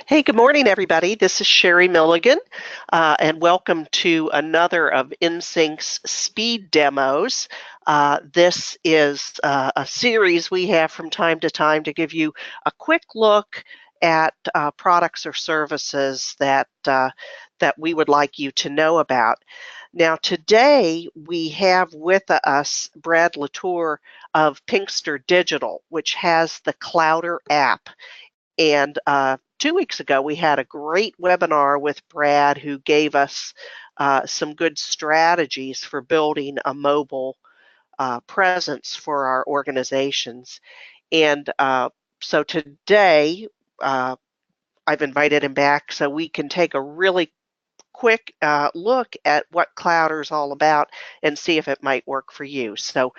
Hey, good morning, everybody. This is Sherry Milligan, and welcome to another of enSYNC's speed demos. This is a series we have from time to time to give you a quick look at products or services that we would like you to know about. Now, today we have with us Brad LaTour of Pinkster Digital, which has the Clowder app. And 2 weeks ago, we had a great webinar with Brad, who gave us some good strategies for building a mobile presence for our organizations. And so today, I've invited him back so we can take a really quick look at what Clowder is all about and see if it might work for you. So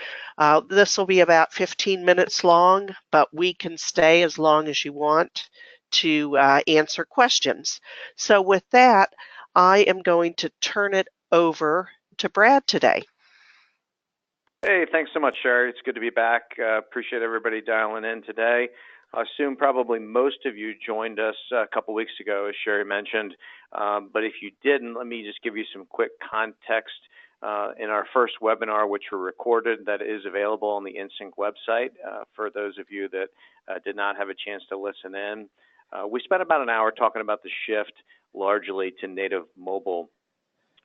this will be about 15 minutes long, but we can stay as long as you want to answer questions. So with that, I am going to turn it over to Brad today. Hey, thanks so much, Sherry. It's good to be back. Appreciate everybody dialing in today. I assume probably most of you joined us a couple weeks ago, as Sherry mentioned. But if you didn't, let me just give you some quick context. In our first webinar, which were recorded, that is available on the enSYNC website for those of you that did not have a chance to listen in. We spent about an hour talking about the shift largely to native mobile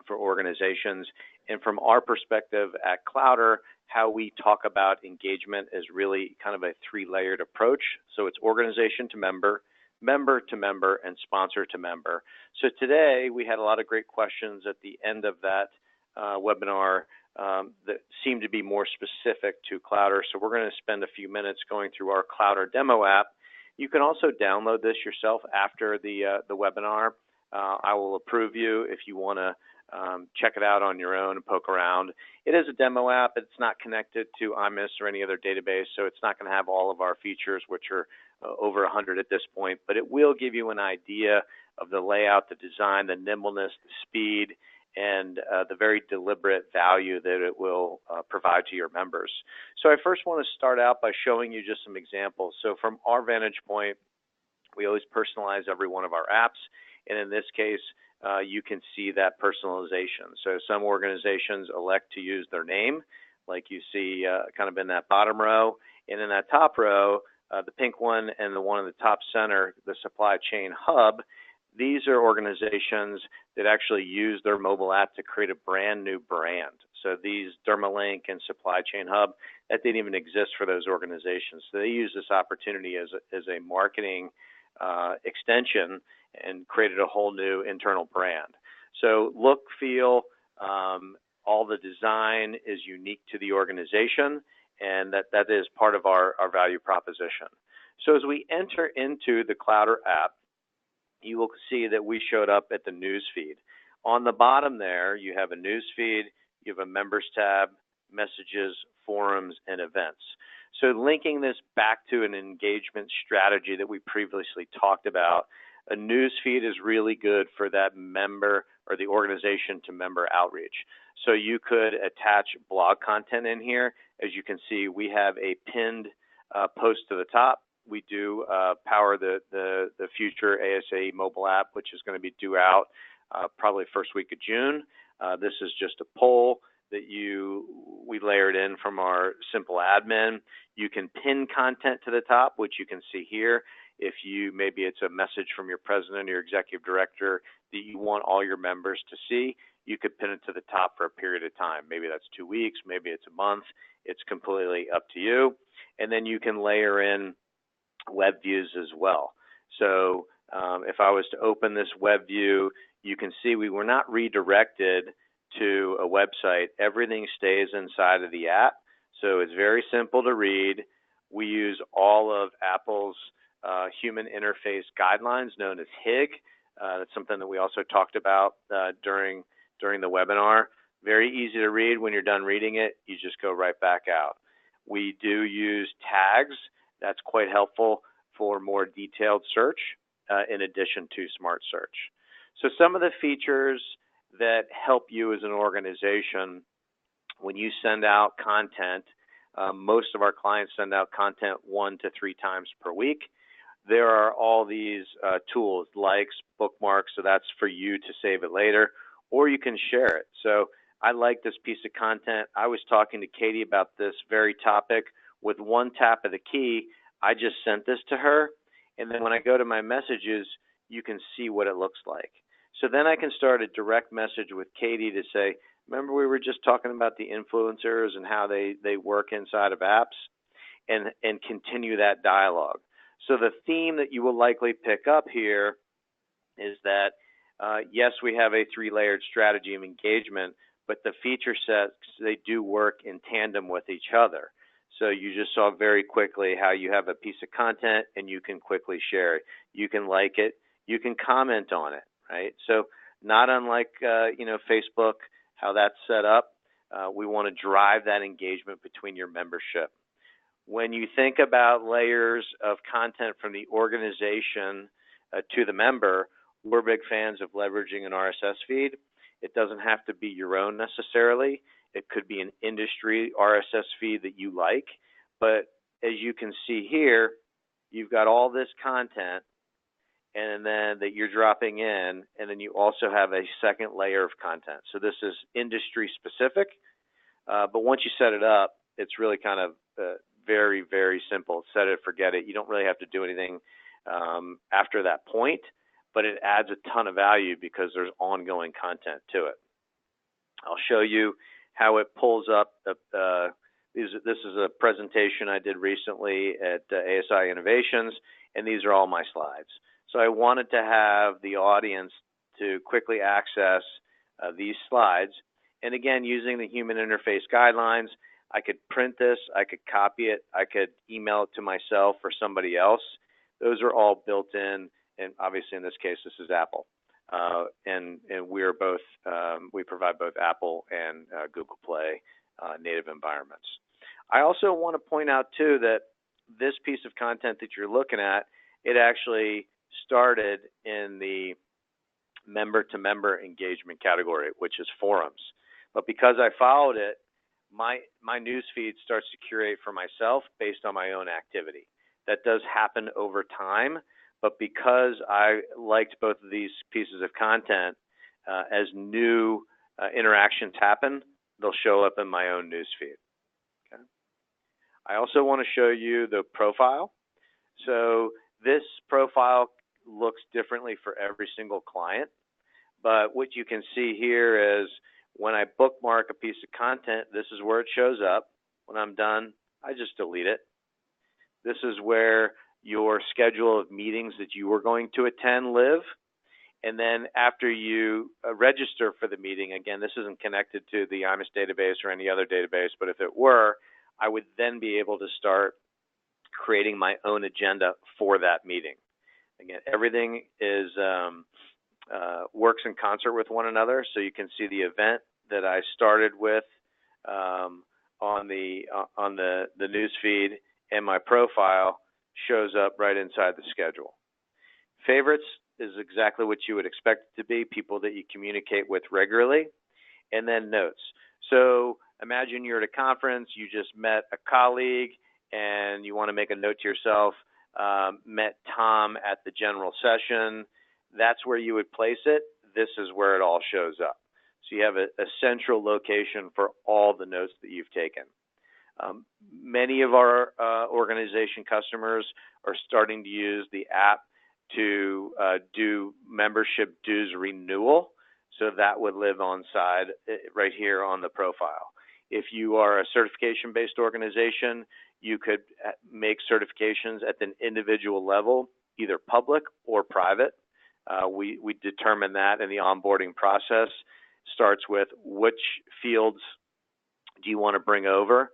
for organizations. And from our perspective at Clowder, how we talk about engagement is really kind of a three-layered approach. So it's organization to member, member to member, and sponsor to member. So today we had a lot of great questions at the end of that webinar that seemed to be more specific to Clowder. So we're going to spend a few minutes going through our Clowder demo app. You can also download this yourself after the webinar. I will approve you if you want to check it out on your own and poke around. It is a demo app. It's not connected to IMIS or any other database, so it's not going to have all of our features, which are over 100 at this point, but it will give you an idea of the layout, the design, the nimbleness, the speed, and the very deliberate value that it will provide to your members. So I first want to start out by showing you just some examples. So from our vantage point, we always personalize every one of our apps, and in this case, you can see that personalization. So some organizations elect to use their name, like you see kind of in that bottom row, and in that top row, the pink one and the one in the top center, the supply chain hub. These are organizations that actually use their mobile app to create a brand new brand. So these Dermalink and Supply Chain Hub, that didn't even exist for those organizations. So they use this opportunity as a marketing extension and created a whole new internal brand. So look, feel, all the design is unique to the organization, and that is part of our value proposition. So as we enter into the Clowder app, you will see that we showed up at the news feed. On the bottom there, you have a news feed, you have a members tab, messages, forums, and events. So linking this back to an engagement strategy that we previously talked about, a news feed is really good for that member or the organization to member outreach. So you could attach blog content in here. As you can see, we have a pinned post to the top. We do power the future ASA mobile app, which is going to be due out probably first week of June. This is just a poll that we layered in from our simple admin. You can pin content to the top, which you can see here. If maybe it's a message from your president or your executive director that you want all your members to see, you could pin it to the top for a period of time. Maybe that's 2 weeks, maybe it's a month. It's completely up to you. And then you can layer in web views as well. So if I was to open this web view, you can see we were not redirected to a website. Everything stays inside of the app. So it's very simple to read. We use all of Apple's human interface guidelines known as HIG. That's something that we also talked about during the webinar. Very easy to read. When you're done reading it, you just go right back out. We do use tags. That's quite helpful for more detailed search in addition to smart search. So some of the features that help you as an organization when you send out content, most of our clients send out content 1 to 3 times per week. there are all these tools, likes, bookmarks, so that's for you to save it later, or you can share it. So I like this piece of content. I was talking to Katie about this very topic. With one tap of the key, I just sent this to her, and then when I go to my messages, you can see what it looks like. So then I can start a direct message with Katie to say, remember we were just talking about the influencers and how they work inside of apps, and continue that dialogue. So the theme that you will likely pick up here is that, yes, we have a three-layered strategy of engagement, but the feature sets, they do work in tandem with each other. So you just saw very quickly how you have a piece of content and you can quickly share it. You can like it. You can comment on it, right? So not unlike, Facebook, how that's set up, we want to drive that engagement between your membership. When you think about layers of content from the organization to the member, we're big fans of leveraging an RSS feed. It doesn't have to be your own necessarily. It could be an industry RSS feed that you like. But as you can see here, you've got all this content and then that you're dropping in, and then you also have a second layer of content. So this is industry specific, but once you set it up, it's really kind of very, very simple. Set it, forget it. You don't really have to do anything after that point, but it adds a ton of value because there's ongoing content to it. I'll show you how it pulls up. This is a presentation I did recently at ASI Innovations, and these are all my slides. So I wanted to have the audience to quickly access these slides. And again, using the human interface guidelines, I could print this, I could copy it, I could email it to myself or somebody else. Those are all built in, and obviously in this case, this is Apple. And we're both, we provide both Apple and Google Play native environments. I also want to point out too that this piece of content that you're looking at, it actually started in the member-to-member engagement category, which is forums. But because I followed it, my news feed starts to curate for myself based on my own activity. That does happen over time, but because I liked both of these pieces of content, as new interactions happen, they'll show up in my own news feed. Okay. I also want to show you the profile. So this profile looks differently for every single client, but what you can see here is when I bookmark a piece of content, this is where it shows up. When I'm done, I just delete it. This is where your schedule of meetings that you are going to attend live. And then after you register for the meeting, again, this isn't connected to the IMIS database or any other database, but if it were, I would then be able to start creating my own agenda for that meeting. Again, everything is works in concert with one another. So you can see the event that I started with on the news feed, and my profile shows up right inside the schedule. Favorites is exactly what you would expect it to be, people that you communicate with regularly, and then notes. So imagine you're at a conference, you just met a colleague, and you want to make a note to yourself, met Tom at the general session. That's where you would place it. This is where it all shows up. So you have a central location for all the notes that you've taken. Many of our organization customers are starting to use the app to do membership dues renewal. So that would live on side right here on the profile. If you are a certification-based organization, you could make certifications at an individual level, either public or private. We determine that in the onboarding process. Starts with which fields do you want to bring over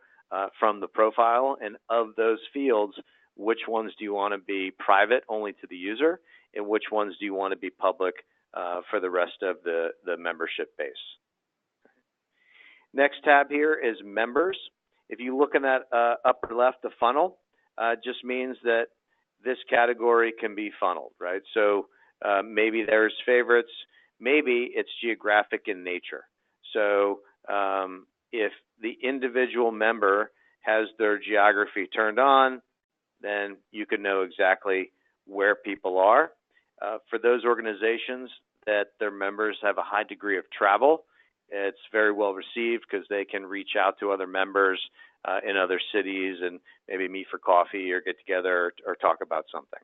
from the profile, and of those fields, which ones do you want to be private only to the user, and which ones do you want to be public for the rest of the membership base. Next tab here is members. If you look in that upper left, the funnel just means that this category can be funneled, right? So maybe there's favorites, maybe it's geographic in nature. So if the individual member has their geography turned on, then you can know exactly where people are. For those organizations that their members have a high degree of travel, it's very well received because they can reach out to other members in other cities and maybe meet for coffee or get together or talk about something.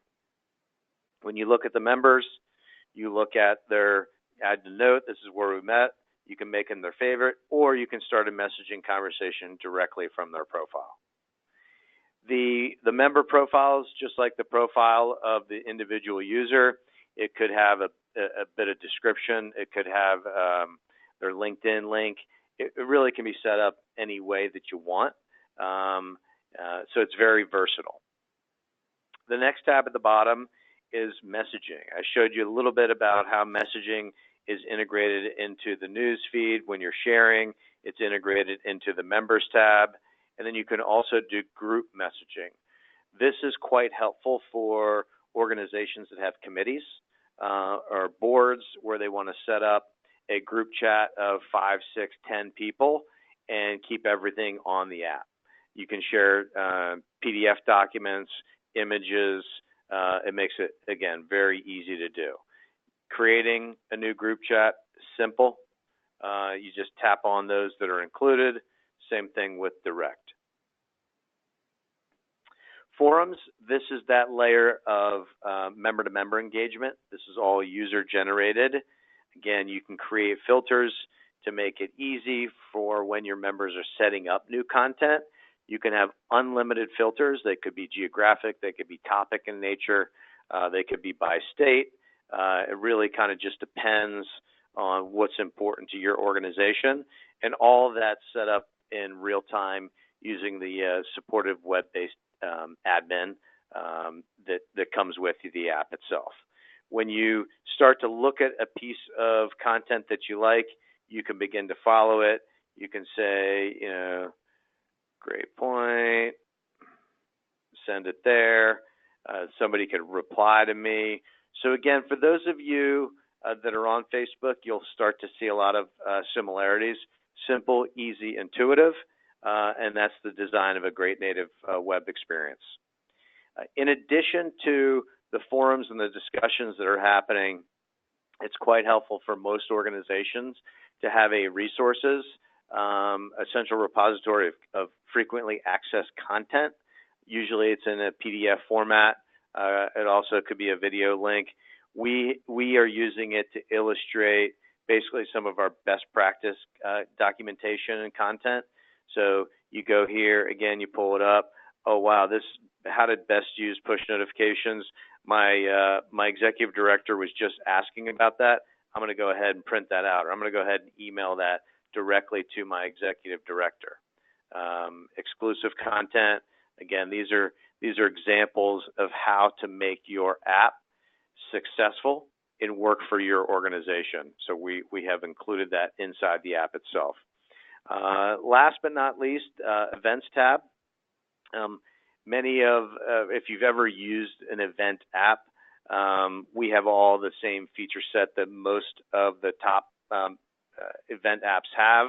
When you look at the members, you look at their add to note, this is where we met. You can make them their favorite, or you can start a messaging conversation directly from their profile. The member profiles, just like the profile of the individual user, it could have a bit of description. It could have their LinkedIn link. It really can be set up any way that you want. So it's very versatile. The next tab at the bottom is messaging. I showed you a little bit about how messaging is integrated into the news feed when you're sharing. It's integrated into the members tab. And then you can also do group messaging. This is quite helpful for organizations that have committees or boards where they want to set up a group chat of 5, 6, 10 people and keep everything on the app. You can share PDF documents, images. It makes it, again, very easy to do. Creating a new group chat, simple. You just tap on those that are included. Same thing with direct. Forums, this is that layer of member-to-member engagement. This is all user-generated. Again, you can create filters to make it easy for when your members are setting up new content. You can have unlimited filters. They could be geographic. They could be topic in nature. They could be by state. It really kind of just depends on what's important to your organization. And all that's set up in real time using the supportive web-based admin that comes with the app itself. When you start to look at a piece of content that you like, you can begin to follow it. You can say, great point, send it there. Somebody could reply to me. So again, for those of you that are on Facebook, you'll start to see a lot of similarities. Simple, easy, intuitive, and that's the design of a great native web experience. In addition to the forums and the discussions that are happening, it's quite helpful for most organizations to have a resources, a central repository of frequently accessed content. Usually it's in a PDF format. It also could be a video link. We are using it to illustrate basically some of our best practice documentation and content. So you go here, again, you pull it up. Oh, wow, how to best use push notifications. My executive director was just asking about that. I'm going to go ahead and print that out, or I'm going to go ahead and email that directly to my executive director. Exclusive content. Again, these are examples of how to make your app successful and work for your organization. So we have included that inside the app itself. Last but not least, events tab. If you've ever used an event app, we have all the same feature set that most of the top event apps have.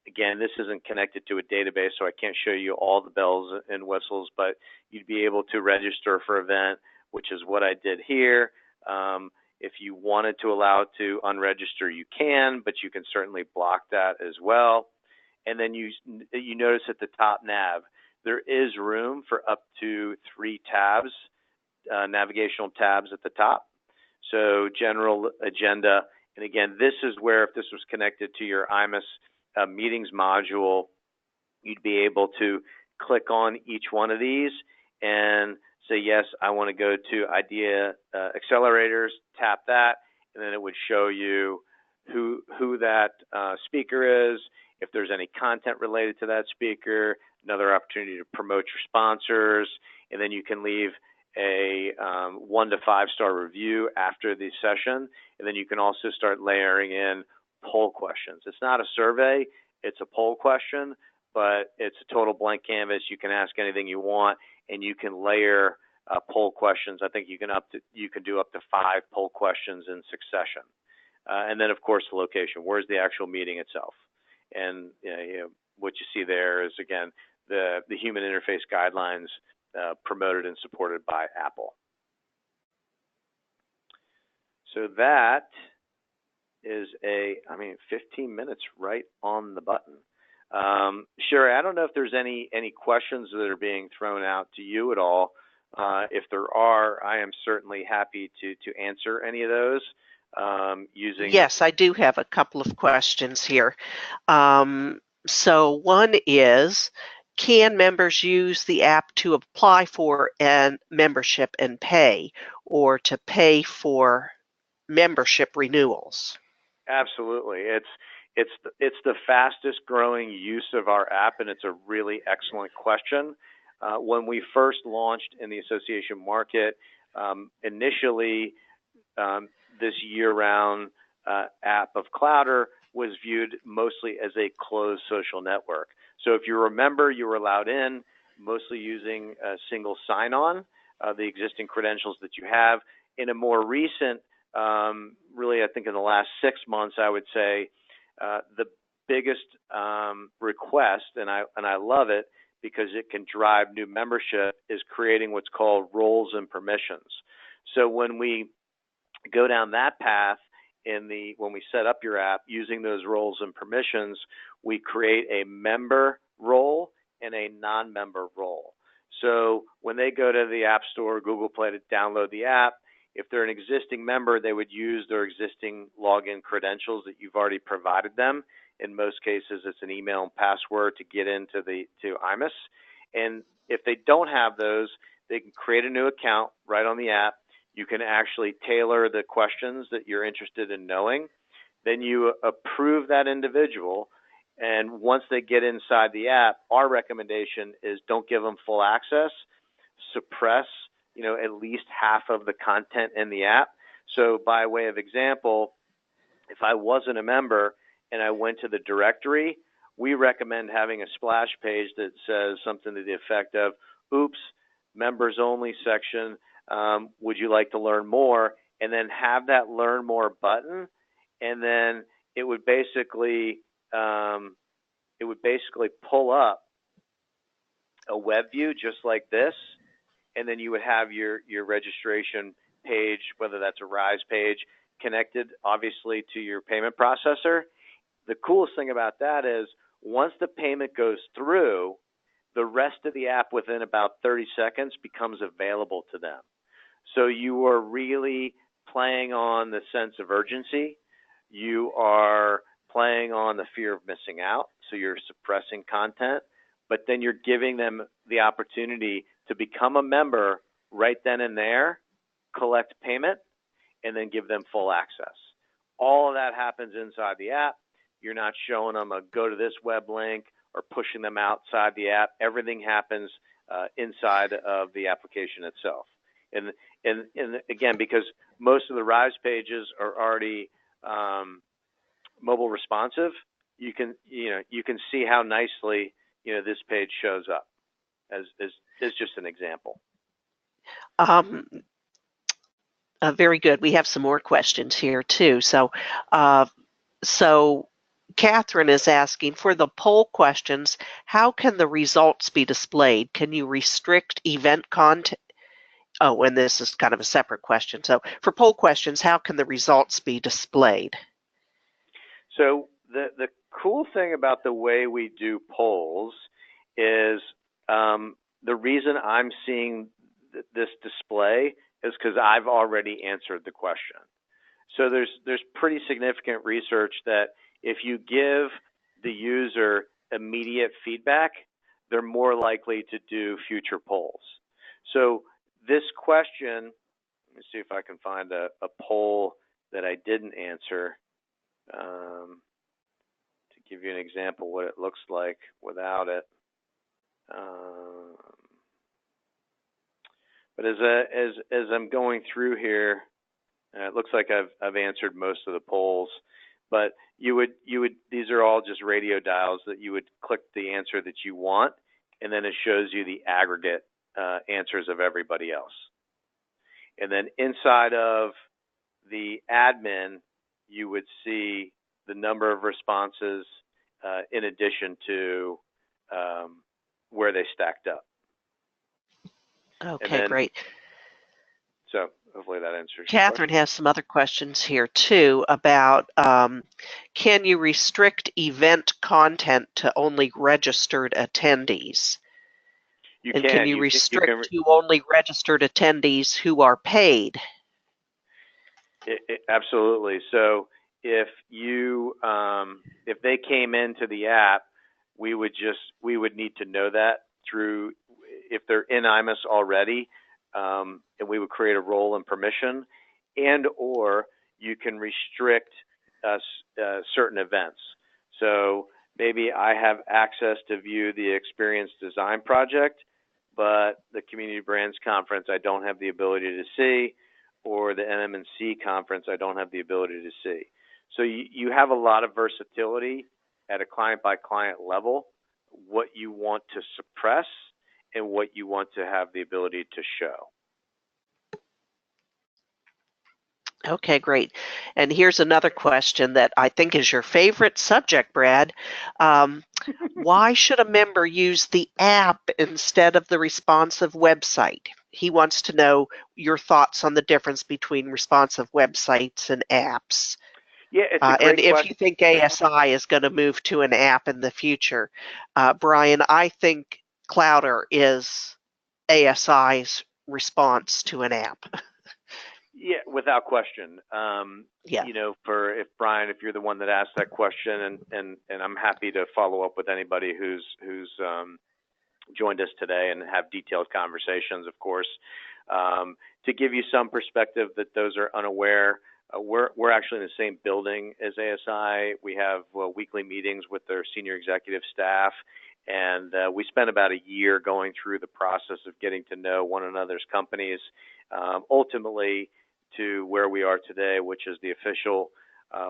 Again, this isn't connected to a database, so I can't show you all the bells and whistles, but you'd be able to register for event, which is what I did here. If you wanted to allow it to unregister, you can, but you can certainly block that as well. And then you notice at the top nav, there is room for up to 3 tabs, navigational tabs at the top. So general agenda, and again, this is where if this was connected to your IMAS meetings module, you'd be able to click on each one of these and say, yes, I want to go to idea accelerators, tap that, and then it would show you who that speaker is, if there's any content related to that speaker, another opportunity to promote your sponsors, and then you can leave a 1 to 5 star review after the session, and then you can also start layering in poll questions. It's not a survey, it's a poll question, but it's a total blank canvas. You can ask anything you want, and you can layer poll questions. I think you can do up to 5 poll questions in succession. And then, of course, the location. Where's the actual meeting itself? And what you see there is, again, the human interface guidelines promoted and supported by Apple. So that is 15 minutes right on the button. Sherry, I don't know if there's any questions that are being thrown out to you at all. If there are, I am certainly happy to answer any of those using. Yes, I do have a couple of questions here. So one is, can members use the app to apply for a membership and pay, or to pay for membership renewals? Absolutely. It's the fastest growing use of our app, and it's a really excellent question. When we first launched in the association market, initially this year-round app of Clowder was viewed mostly as a closed social network. So if you remember, you were allowed in mostly using a single sign-on, the existing credentials that you have. In a more recent, really I think in the last 6 months, I would say the biggest request, and I love it because it can drive new membership, is creating what's called roles and permissions. So when we go down that path when we set up your app using those roles and permissions, we create a member role and a non-member role. So when they go to the App Store or Google Play to download the app, if they're an existing member, they would use their existing login credentials that you've already provided them. In most cases, it's an email and password to get into to IMIS. And if they don't have those, they can create a new account right on the app. You can actually tailor the questions that you're interested in knowing. Then you approve that individual. And once they get inside the app, our recommendation is don't give them full access, suppress at least half of the content in the app. So by way of example, if I wasn't a member and I went to the directory, we recommend having a splash page that says something to the effect of, oops, members only section, would you like to learn more? And then have that learn more button, and then it would basically pull up a web view just like this, and then you would have your registration page, whether that's a RISE page, connected obviously to your payment processor. The coolest thing about that is once the payment goes through, the rest of the app within about 30 seconds becomes available to them. So you are really playing on the sense of urgency. You are playing on the fear of missing out. So you're suppressing content, but then you're giving them the opportunity to become a member right then and there, collect payment, and then give them full access. All of that happens inside the app. You're not showing them a go to this web link or pushing them outside the app. Everything happens inside of the application itself. And again, because most of the RISE pages are already mobile responsive, you can see how nicely this page shows up as just an example. Very good. We have some more questions here too. So Catherine is asking, for the poll questions, how can the results be displayed? Can you restrict event content? Oh, and this is kind of a separate question. So for poll questions, how can the results be displayed? So the cool thing about the way we do polls is the reason I'm seeing this display is because I've already answered the question. So there's pretty significant research that if you give the user immediate feedback, they're more likely to do future polls. So this question, let me see if I can find a poll that I didn't answer to give you an example what it looks like without it. But as I'm going through here, it looks like I've answered most of the polls. But these are all just radio dials that you would click the answer that you want, and then it shows you the aggregate answers of everybody else. And then inside of the admin, you would see the number of responses in addition to where they stacked up. Okay, great. So hopefully that answers your Catherine question. has some other questions here too about can you restrict event content to only registered attendees? You And can can. you You restrict can. to only registered attendees who are paid? Absolutely. So if if they came into the app, we would need to know that through if they're in IMUS already, and we would create a role and permission, and or you can restrict certain events. So maybe I have access to view the experience design project, but the community brands conference I don't have the ability to see, or the NMNC conference I don't have the ability to see. So you have a lot of versatility at a client by client level, what you want to suppress and what you want to have the ability to show. Okay, great. And here's another question that I think is your favorite subject, Brad. Why should a member use the app instead of the responsive website? He wants to know your thoughts on the difference between responsive websites and apps. Yeah, it's a And great if question. you think ASI is going to move to an app in the future, Brian, I think Clowder is ASI's response to an app. Yeah, without question. Yeah. You know, if Brian, if you're the one that asked that question, and I'm happy to follow up with anybody who's joined us today and have detailed conversations, of course. To give you some perspective that those are unaware, we're actually in the same building as ASI. We have weekly meetings with their senior executive staff, and we spent about a year going through the process of getting to know one another's companies, ultimately to where we are today, which is the official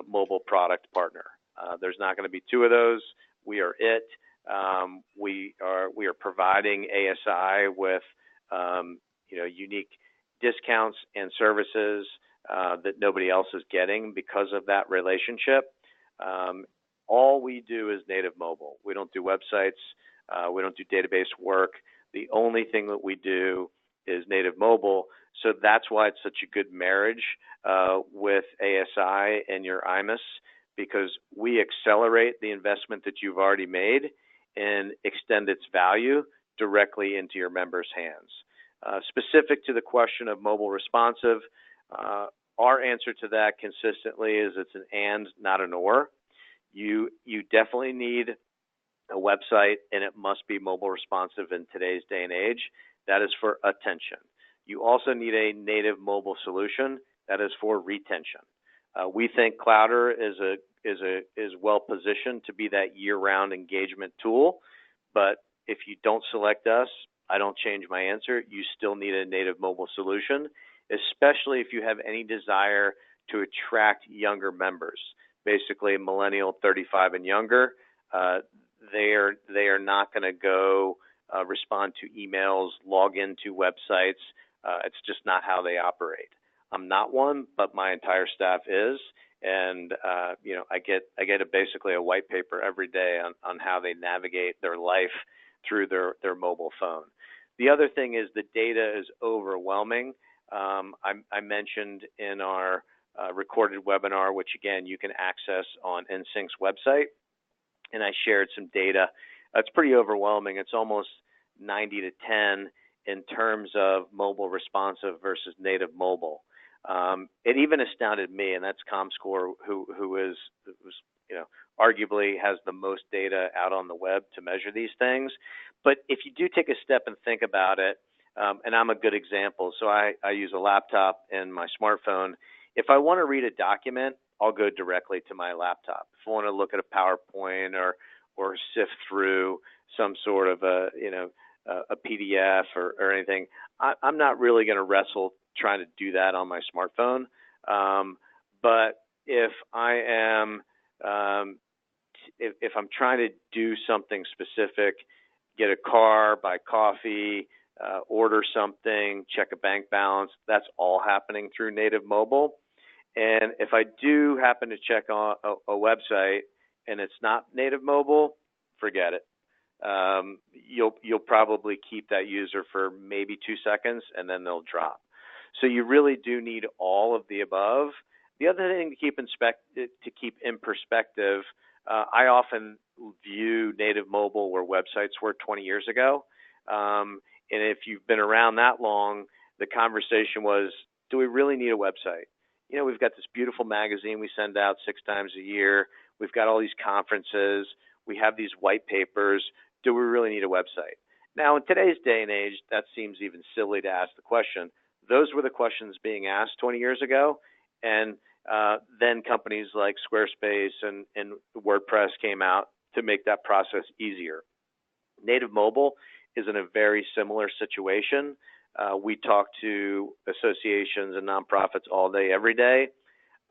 mobile product partner. There's not going to be two of those. We are it. We are providing ASI with unique discounts and services that nobody else is getting because of that relationship. All we do is native mobile. We don't do websites. We don't do database work. The only thing that we do is native mobile. So that's why it's such a good marriage with ASI and your IMUS, because we accelerate the investment that you've already made and extend its value directly into your members' hands. Specific to the question of mobile responsive, our answer to that consistently is it's an and, not an or. You definitely need a website, and it must be mobile responsive in today's day and age. That is for attention. You also need a native mobile solution. That is for retention. We think Clowder is well positioned to be that year-round engagement tool, but if you don't select us, I don't change my answer. You still need a native mobile solution, especially if you have any desire to attract younger members, basically millennial 35 and younger. They are not going to go respond to emails, log into websites. It's just not how they operate. I'm not one, but my entire staff is, and I get basically a white paper every day on how they navigate their life through their mobile phone. The other thing is the data is overwhelming. I mentioned in our recorded webinar, which again you can access on enSYNC's website, and I shared some data. It's pretty overwhelming. It's almost 90 to 10 in terms of mobile responsive versus native mobile. It even astounded me, and that's ComScore, who arguably has the most data out on the web to measure these things. But if you do take a step and think about it, and I'm a good example, so I use a laptop and my smartphone. If I want to read a document, I'll go directly to my laptop. If I want to look at a PowerPoint or sift through some sort of a PDF or anything, I'm not really going to wrestle trying to do that on my smartphone. But if I am if I'm trying to do something specific, get a car, buy coffee, order something, check a bank balance, that's all happening through native mobile. And if I do happen to check on a website and it's not native mobile, forget it. You'll probably keep that user for maybe 2 seconds and then they'll drop. So you really do need all of the above. The other thing to keep in perspective, I often view native mobile where websites were 20 years ago. And if you've been around that long, the conversation was, do we really need a website? You know, we've got this beautiful magazine we send out 6 times a year. We've got all these conferences. We have these white papers. Do we really need a website? Now, in today's day and age, that seems even silly to ask the question. Those were the questions being asked 20 years ago. And then companies like Squarespace and WordPress came out to make that process easier. Native mobile is in a very similar situation. We talk to associations and nonprofits all day, every day.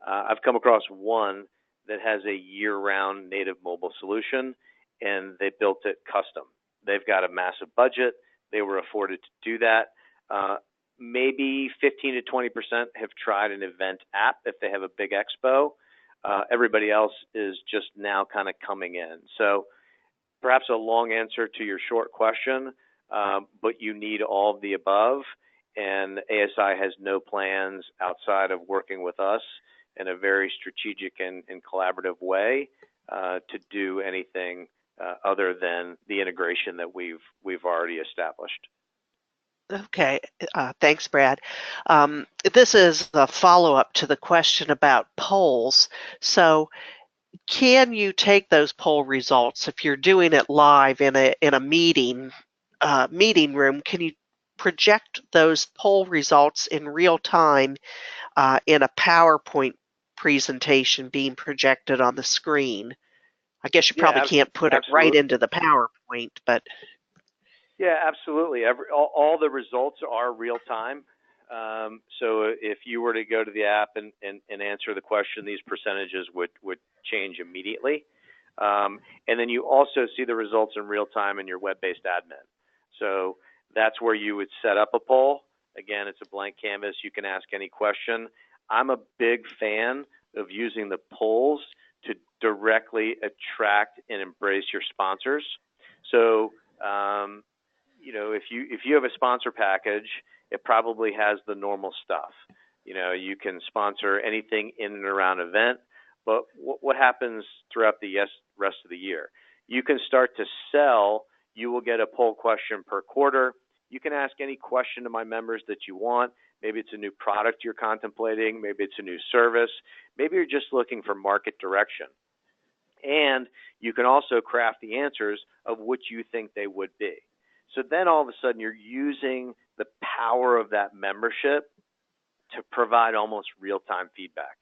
I've come across one that has a year-round native mobile solution, and they built it custom. They've got a massive budget. They were afforded to do that. Maybe 15 to 20% have tried an event app if they have a big expo. Everybody else is just now kind of coming in. So perhaps a long answer to your short question, but you need all of the above, and ASI has no plans outside of working with us in a very strategic and collaborative way to do anything other than the integration that we've already established. Okay, thanks, Brad. This is the follow-up to the question about polls. So can you take those poll results if you're doing it live in a meeting room? Can you project those poll results in real time in a PowerPoint presentation being projected on the screen? I guess you probably can't put it right into the PowerPoint, but yeah, absolutely. All the results are real time. So if you were to go to the app and answer the question, these percentages would change immediately. And then you also see the results in real time in your web-based admin. So that's where you would set up a poll. Again, it's a blank canvas. You can ask any question. I'm a big fan of using the polls to directly attract and embrace your sponsors. So you know, if you have a sponsor package, it probably has the normal stuff. You know, you can sponsor anything in and around an event, but what happens throughout the rest of the year? You can start to sell. You will get a poll question per quarter. You can ask any question to my members that you want. Maybe it's a new product you're contemplating. Maybe it's a new service. Maybe you're just looking for market direction. And you can also craft the answers of which you think they would be. So then all of a sudden you're using the power of that membership to provide almost real-time feedback.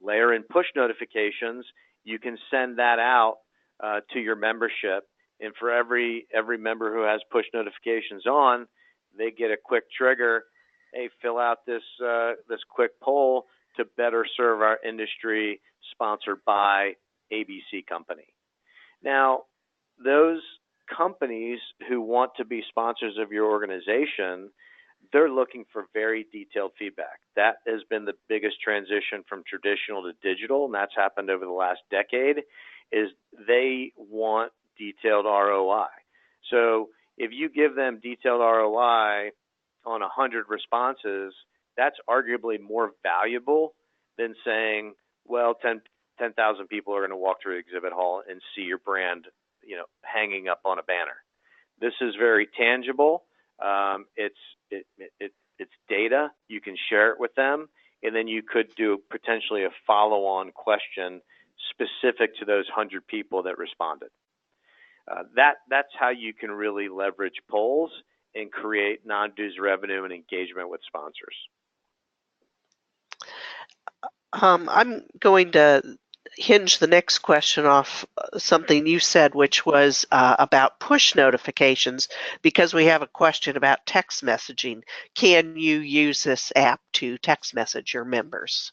Layer in push notifications. You can send that out to your membership, and for every member who has push notifications on, they get a quick trigger. Hey, fill out this quick poll to better serve our industry, sponsored by ABC company. Now, those companies who want to be sponsors of your organization, they're looking for very detailed feedback. That has been the biggest transition from traditional to digital, and that's happened over the last decade, is they want detailed ROI. So if you give them detailed ROI on 100 responses, that's arguably more valuable than saying, well, 10,000 people are going to walk through the exhibit hall and see your brand, you know, hanging up on a banner. This is very tangible. It's data. You can share it with them, and then you could do potentially a follow-on question specific to those 100 people that responded. That's how you can really leverage polls and create non-dues revenue and engagement with sponsors. I'm going to hinge the next question off something you said, which was about push notifications, because we have a question about text messaging. Can you use this app to text message your members?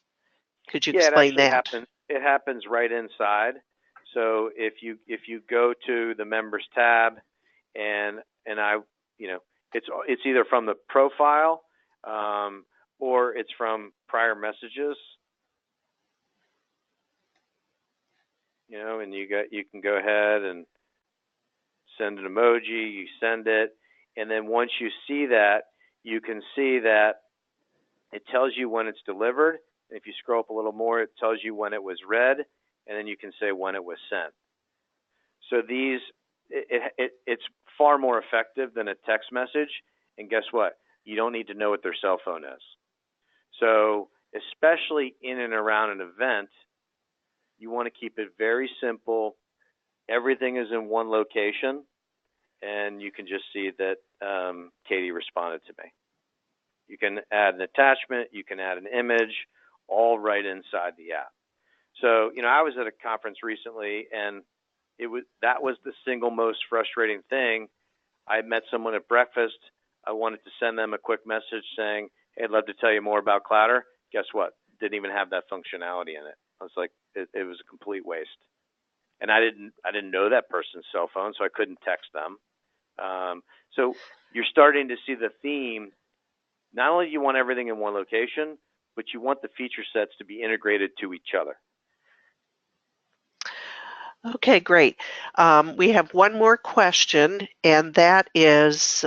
Could you explain that? It happens right inside. So if you go to the members tab, and I, you know, it's either from the profile or it's from prior messages. You know, and you can go ahead and send an emoji, you send it, and then once you see that, you can see that It tells you when it's delivered. And if you scroll up a little more, it tells you when it was read, and then you can say when it was sent. So it's far more effective than a text message. And guess what? You don't need to know what their cell phone is. So especially in and around an event, you want to keep it very simple. Everything is in one location, and you can just see that Katie responded to me. You can add an attachment, you can add an image, all right inside the app. So, I was at a conference recently, and that was the single most frustrating thing. I met someone at breakfast. I wanted to send them a quick message saying, hey, I'd love to tell you more about Clowder. Guess what? Didn't even have that functionality in it. I was like, it was a complete waste. And I didn't know that person's cell phone, so I couldn't text them. So you're starting to see the theme. Not only do you want everything in one location, but you want the feature sets to be integrated to each other. Okay, great. We have one more question, and that is,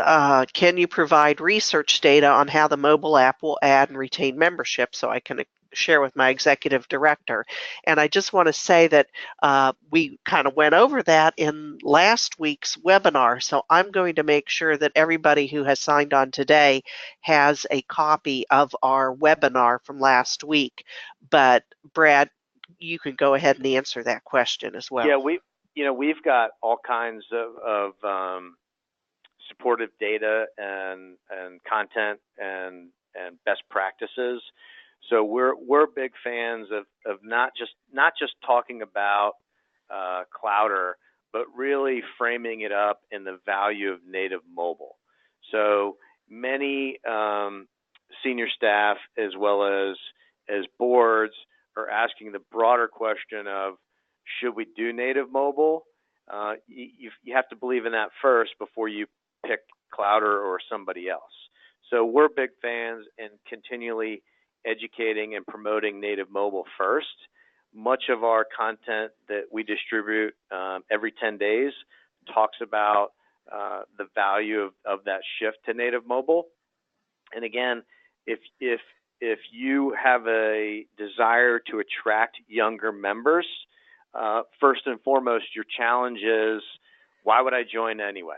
can you provide research data on how the mobile app will add and retain membership so I can share with my executive director? And I just want to say that we kind of went over that in last week's webinar, so I'm going to make sure that everybody who has signed on today has a copy of our webinar from last week. But Brad, you can go ahead and answer that question as well. Yeah, we've got all kinds of supportive data and content and best practices. So we're big fans of not just talking about Clowder, but really framing it up in the value of native mobile. So many senior staff as well as boards are asking the broader question of, should we do native mobile? You have to believe in that first before you pick Clowder or somebody else. So we're big fans in continually educating and promoting native mobile first. Much of our content that we distribute every 10 days talks about the value of that shift to native mobile. And again, if you have a desire to attract younger members, first and foremost, your challenge is, why would I join anyway?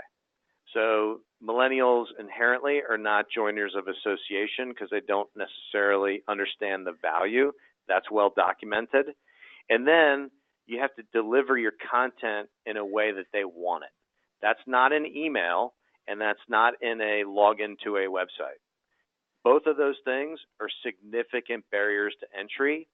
So millennials inherently are not joiners of association because they don't necessarily understand the value. That's well documented. And then you have to deliver your content in a way that they want it. That's not an email, and that's not in a login to a website. Both of those things are significant barriers to entry.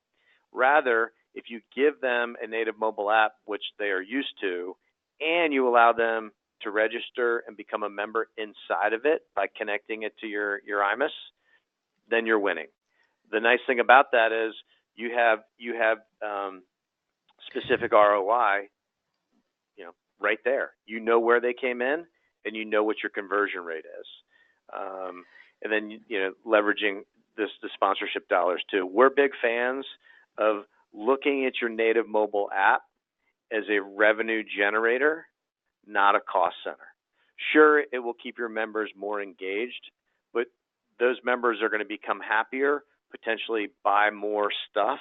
Rather, if you give them a native mobile app, which they are used to, and you allow them to register and become a member inside of it by connecting it to your IMIS, then you're winning. The nice thing about that is you have specific ROI, right there. You know where they came in, and you know what your conversion rate is. And then leveraging the sponsorship dollars too. We're big fans of looking at your native mobile app as a revenue generator, not a cost center. Sure, it will keep your members more engaged, but those members are going to become happier, potentially buy more stuff.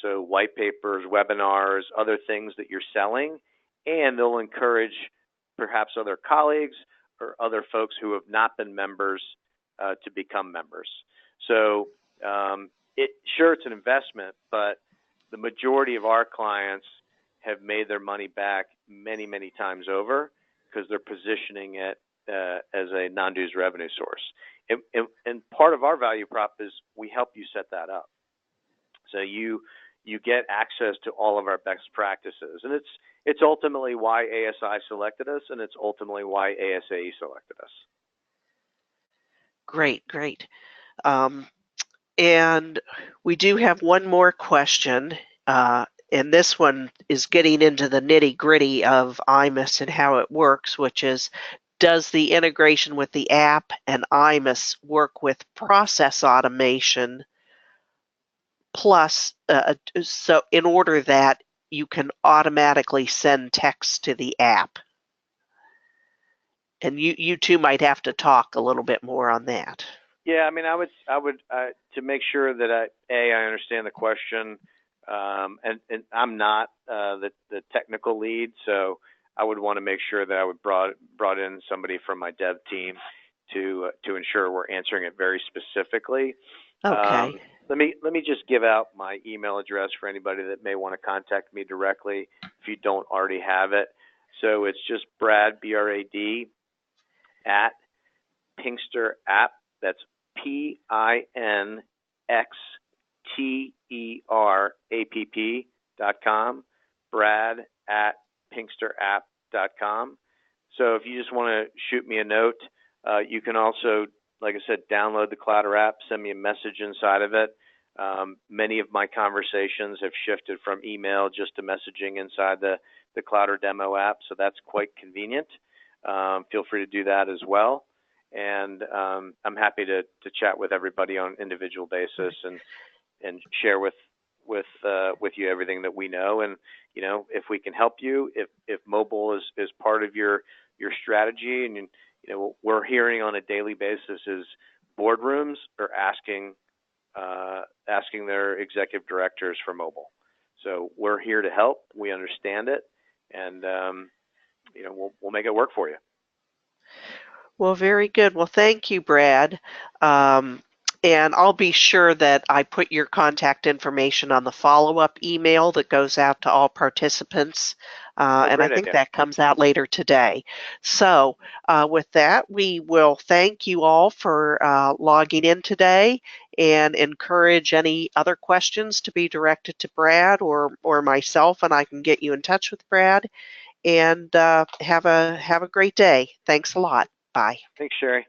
So white papers, webinars, other things that you're selling, and they'll encourage perhaps other colleagues or other folks who have not been members to become members. So it's an investment, but the majority of our clients have made their money back many, many times over because they're positioning it as a non-dues revenue source. And part of our value prop is we help you set that up. So you get access to all of our best practices. And it's ultimately why ASI selected us, and it's ultimately why ASAE selected us. Great. And we do have one more question, and this one is getting into the nitty-gritty of IMIS and how it works, which is, does the integration with the app and IMIS work with process automation plus, so in order that you can automatically send text to the app? And you two might have to talk a little bit more on that. Yeah, I mean, I would to make sure that I understand the question, and I'm not the technical lead, so I would want to make sure that I would brought in somebody from my dev team to ensure we're answering it very specifically. Okay. Let me just give out my email address for anybody that may want to contact me directly if you don't already have it. So it's just Brad, BRAD, at Pinkster App. That's PINXTERAPP.com. Brad at pinksterapp.com. So if you just want to shoot me a note, you can also, like I said, download the Clowder app, send me a message inside of it. Many of my conversations have shifted from email just to messaging inside the Clowder demo app, so that's quite convenient. Feel free to do that as well. And I'm happy to chat with everybody on an individual basis and share with you everything that we know. And you know, if we can help you, if mobile is part of your strategy, and you know, we're hearing on a daily basis is boardrooms are asking their executive directors for mobile. So we're here to help. We understand it, and you know, we'll make it work for you. Well, very good. Well, thank you, Brad. And I'll be sure that I put your contact information on the follow-up email that goes out to all participants. And I think that comes out later today. So with that, we will thank you all for logging in today and encourage any other questions to be directed to Brad or myself, and I can get you in touch with Brad. And have a great day. Thanks a lot. Bye. Thanks, Sherry.